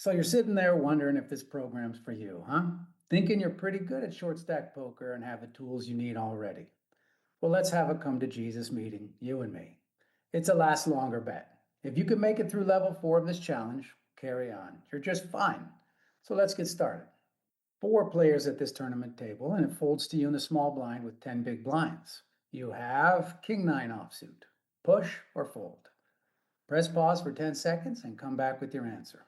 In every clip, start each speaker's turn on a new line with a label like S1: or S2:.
S1: So you're sitting there wondering if this program's for you, huh? Thinking you're pretty good at short stack poker and have the tools you need already. Well, let's have a come to Jesus meeting, you and me. It's a last longer bet. If you can make it through level 4 of this challenge, carry on. You're just fine. So let's get started. 4 players at this tournament table, and it folds to you in the small blind with 10 big blinds. You have King 9 offsuit. Push or fold. Press pause for 10 seconds and come back with your answer.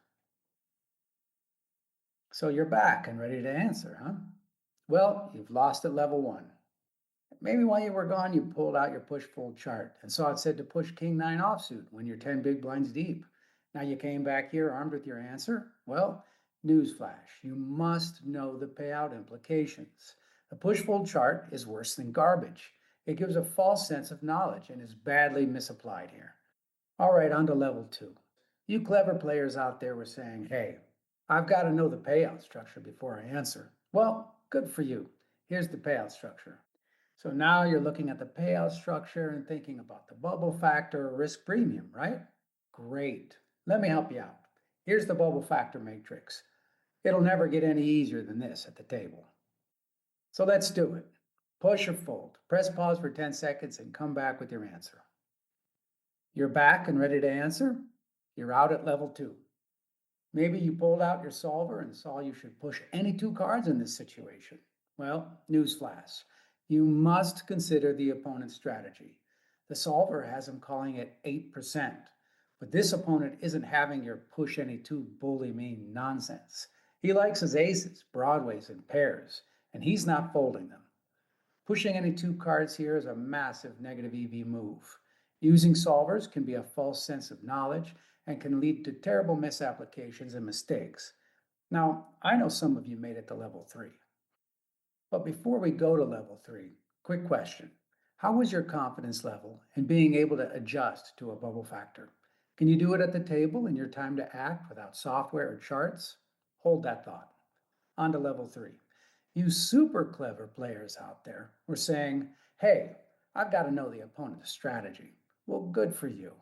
S1: So you're back and ready to answer, huh? Well, you've lost at level 1. Maybe while you were gone, you pulled out your push fold chart and saw it said to push King 9 offsuit when you're 10 big blinds deep. Now you came back here armed with your answer? Well, newsflash, you must know the payout implications. The push fold chart is worse than garbage. It gives a false sense of knowledge and is badly misapplied here. All right, on to level 2. You clever players out there were saying, hey, I've got to know the payout structure before I answer. Well, good for you. Here's the payout structure. So now you're looking at the payout structure and thinking about the bubble factor or risk premium, right? Great. Let me help you out. Here's the bubble factor matrix. It'll never get any easier than this at the table. So let's do it. Push or fold. Press pause for 10 seconds and come back with your answer. You're back and ready to answer? You're out at level 2. Maybe you pulled out your solver and saw you should push any 2 cards in this situation. Well, newsflash. You must consider the opponent's strategy. The solver has him calling it 8%, but this opponent isn't having your push any 2 bully mean nonsense. He likes his aces, broadways, and pairs, and he's not folding them. Pushing any 2 cards here is a massive negative EV move. Using solvers can be a false sense of knowledge and can lead to terrible misapplications and mistakes. Now, I know some of you made it to level 3. But before we go to level 3, quick question. How was your confidence level in being able to adjust to a bubble factor? Can you do it at the table in your time to act without software or charts? Hold that thought. On to level 3. You super clever players out there were saying, hey, I've got to know the opponent's strategy. Well, good for you.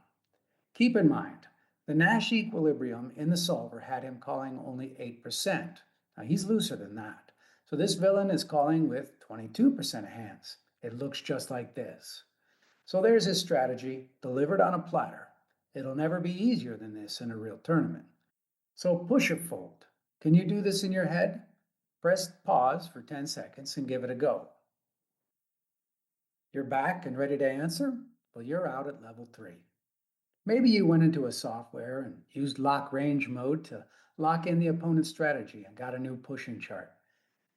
S1: Keep in mind, the Nash equilibrium in the solver had him calling only 8%. Now he's looser than that. So this villain is calling with 22% of hands. It looks just like this. So there's his strategy, delivered on a platter. It'll never be easier than this in a real tournament. So push or fold. Can you do this in your head? Press pause for 10 seconds and give it a go. You're back and ready to answer? Well, you're out at level 3. Maybe you went into a software and used lock range mode to lock in the opponent's strategy and got a new pushing chart.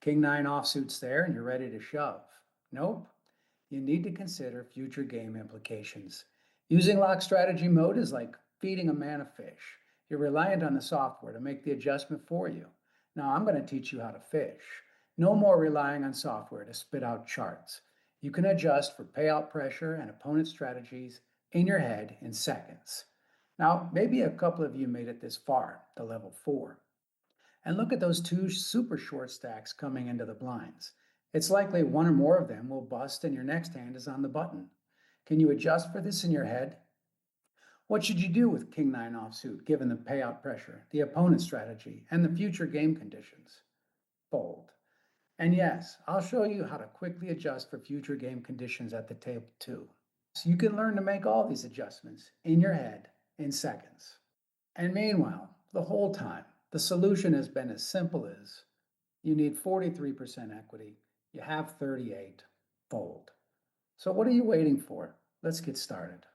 S1: King 9 offsuits there and you're ready to shove. Nope. You need to consider future game implications. Using lock strategy mode is like feeding a man a fish. You're reliant on the software to make the adjustment for you. Now I'm going to teach you how to fish. No more relying on software to spit out charts. You can adjust for payout pressure and opponent strategies in your head in seconds. Now, maybe a couple of you made it this far, to level 4. And look at those 2 super short stacks coming into the blinds. It's likely one or more of them will bust and your next hand is on the button. Can you adjust for this in your head? What should you do with King 9 offsuit given the payout pressure, the opponent strategy, and the future game conditions? Fold. And yes, I'll show you how to quickly adjust for future game conditions at the table too. So you can learn to make all these adjustments in your head in seconds. And meanwhile, the whole time, the solution has been as simple as you need 43% equity, you have 38, fold. So what are you waiting for? Let's get started.